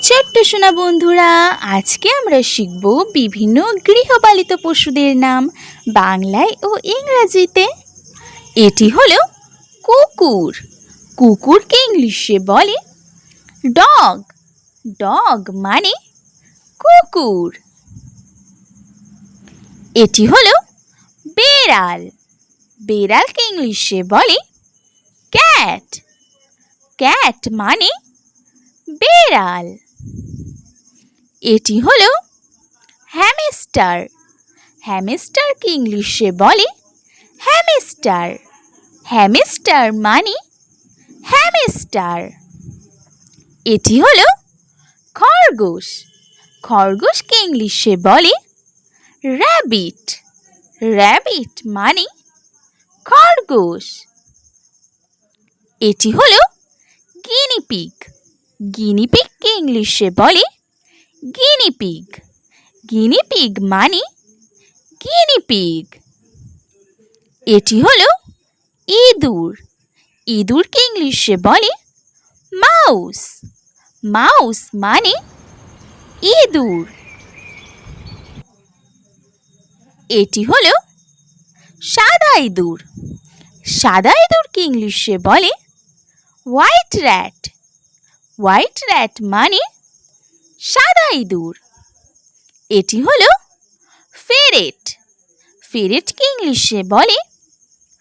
ছোট্ট সোনা বন্ধুরা, আজকে আমরা শিখব বিভিন্ন গৃহপালিত পশুদের নাম বাংলায় ও ইংরেজিতে। এটি হলো কুকুর। কুকুরকে ইংলিশে বলে ডগ। ডগ মানে কুকুর। এটি হলো বেড়াল। বেড়ালকে ইংলিশে বলে ক্যাট। ক্যাট মানে বেড়াল। এটি হলো হ্যামস্টার। হ্যামস্টারকে ইংলিশে বলে হ্যামস্টার। হ্যামস্টার মানে হ্যামস্টার। এটি হলো খরগোশ। খরগোশকে ইংলিশে বলে র্যাবিট। র্যাবিট মানে খরগোশ। এটি হলো গিনিপিগ। গিনিপিগকে ইংলিশে বলে গিনিপিগ। গিনিপিগ মানে গিনিপিগ। এটি হলো ইঁদুর। ইঁদুরকে ইংলিশে বলে মাউস। মাউস মানে ইঁদুর। এটি হলো সাদা ইঁদুর। সাদা ইঁদুরকে ইংলিশে বলে হোয়াইট র্যাট। হোয়াইট র্যাট মানে সাদা ইঁদুর। এটি হলো ফেরেট। ফেরেটকে ইংলিশে বলে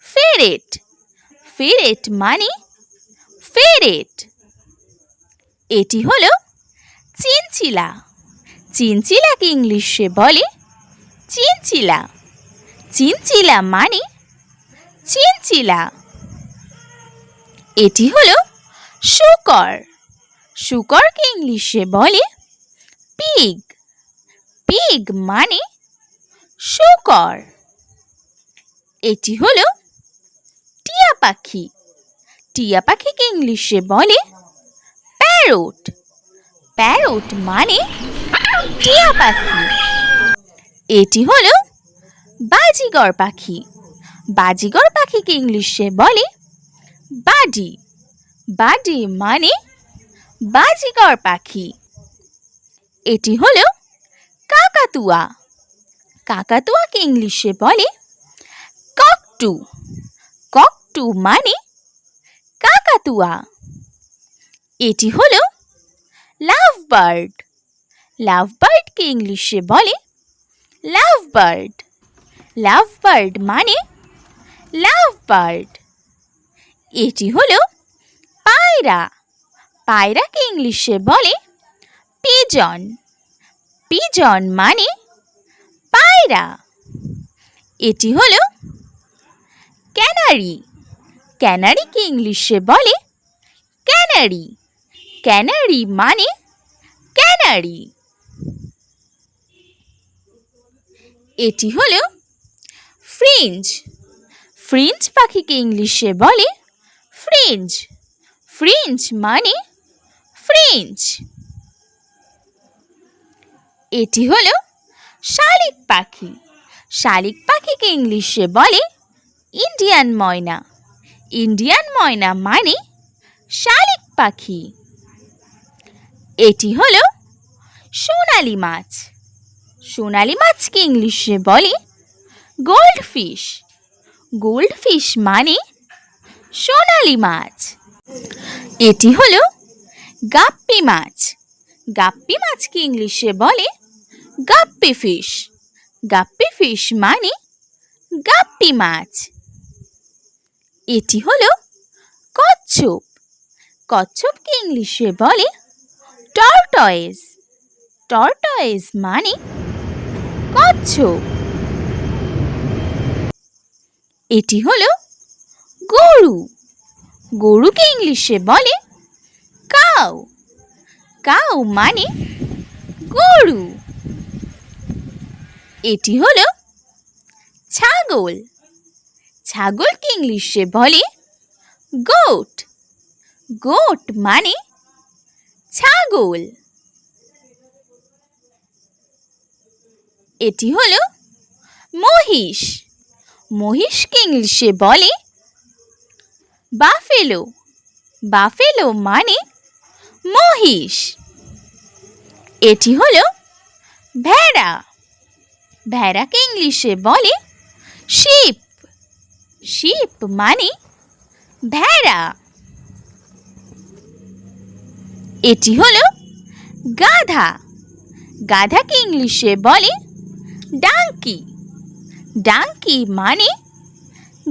ফেরেট। ফেরেট মানে ফেরেট। এটি হলো চিনচিলা। চিনচিলাকে ইংলিশে বলে চিনচিলা। চিনচিলা মানে চিনচিলা। এটি হলো শূকর। শূকরকে ইংলিশে বলে পিগ। পিগ মানে শূকর। এটি হলো টিয়া পাখি। টিয়া পাখিকে ইংলিশে বলে প্যারট। প্যারট মানে টিয়া পাখি। এটি হলো বাজিগর পাখি। বাজিগর পাখিকে ইংলিশে বলে বাডি। বাডি মানে বাজিগর পাখি। এটি হলো কাকাতুয়া। কাকাতুয়াকে ইংলিশে বলে ককটু। ককটু মানে কাকাতুয়া। এটি হলো লাভবার্ড। লাভবার্ডকে ইংলিশে বলে লাভবার্ড। লাভবার্ড মানে লাভবার্ড। এটি হলো পায়রা। পায়রাকে ইংলিশে বলে পিজন। পিজন মানে পায়রা। এটি হলো ক্যানারি। ক্যানারিকে ইংলিশে বলে ক্যানারি। ক্যানারি মানে ক্যানারি। এটি হলো ফ্রিঞ্জ। ফ্রিঞ্জ পাখিকে ইংলিশে বলে ফ্রিঞ্জ। ফ্রিঞ্জ মানে ফ্রিঞ্জ। এটি হলো শালিক পাখি। শালিক পাখিকে ইংলিশে বলে ইন্ডিয়ান ময়না। ইন্ডিয়ান ময়না মানে শালিক পাখি। এটি হলো সোনালি মাছ। সোনালি মাছকে ইংলিশে বলে গোল্ডফিশ। গোল্ডফিশ মানে সোনালি মাছ। এটি হলো গাপ্পি মাছ। গাপ্পি মাছকে ইংলিশে বলে গাপ্পি ফিশ। গাপ্পি ফিশ মানে গাপ্পি মাছ। এটি হলো কচ্ছপ। কচ্ছপকে ইংলিশে বলে টর্টয়েস। টর্টয়েস মানে কচ্ছপ। এটি হলো গরু। গরুকে ইংলিশে বলে কাউ। কাউ মানে গরু। এটি হলো ছাগল। ছাগলকে ইংলিশে বলে গোট। গোট মানে ছাগল। এটি হলো মহিষ। মহিষকে ইংলিশে বলে বাফেলো। বাফেলো মানে মহিষ। এটি হলো ভেড়া। ভেড়াকে ইংলিশে বলে শিপ। শিপ মানে ভেড়া। এটি হলো গাধা। গাধাকে ইংলিশে বলে ডাঙ্কি। ডাঙ্কি মানে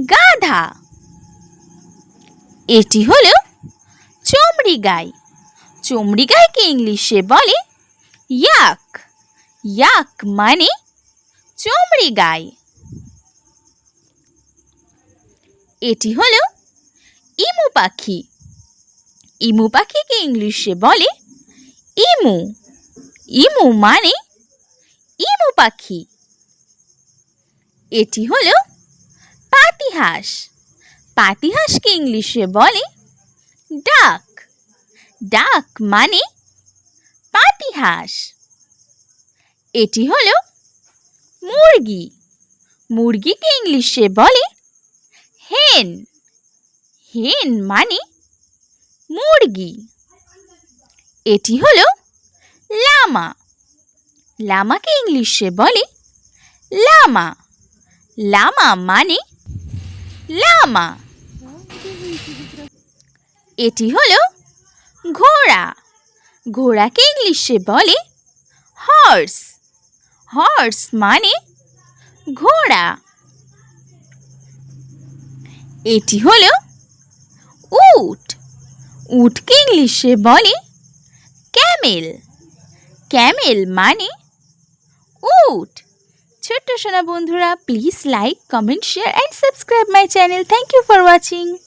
গাধা। এটি হলো চমড়ি গাই। চমড়ি গাইকে ইংলিশে বলে ইয়াক। ইয়াক মানে চমড়ি গাই। এটি হলো ইমু পাখি। ইমু পাখিকে ইংলিশে বলে ইমু। ইমু মানে ইমু পাখি। এটি হলো পাতিহাঁস। পাতিহাঁসকে ইংলিশে বলে ডাক। ডাক মানে পাতিহাঁস। এটি হলো মুরগি। মুরগিকে ইংলিশে বলে হেন। হেন মানে মুরগি। এটি হলো লামা। লামাকে ইংলিশে বলে লামা। লামা মানে লামা। এটি হলো ঘোড়া। ঘোড়াকে ইংলিশে বলে হর্স। হর্স মানে ঘোড়া। এটি হলো উট। উটকে ইংলিশে বলে ক্যামেল। ক্যামেল মানে উট। ছোট্ট সোনা বন্ধুরা, please like, comment, share and subscribe my channel. Thank you for watching.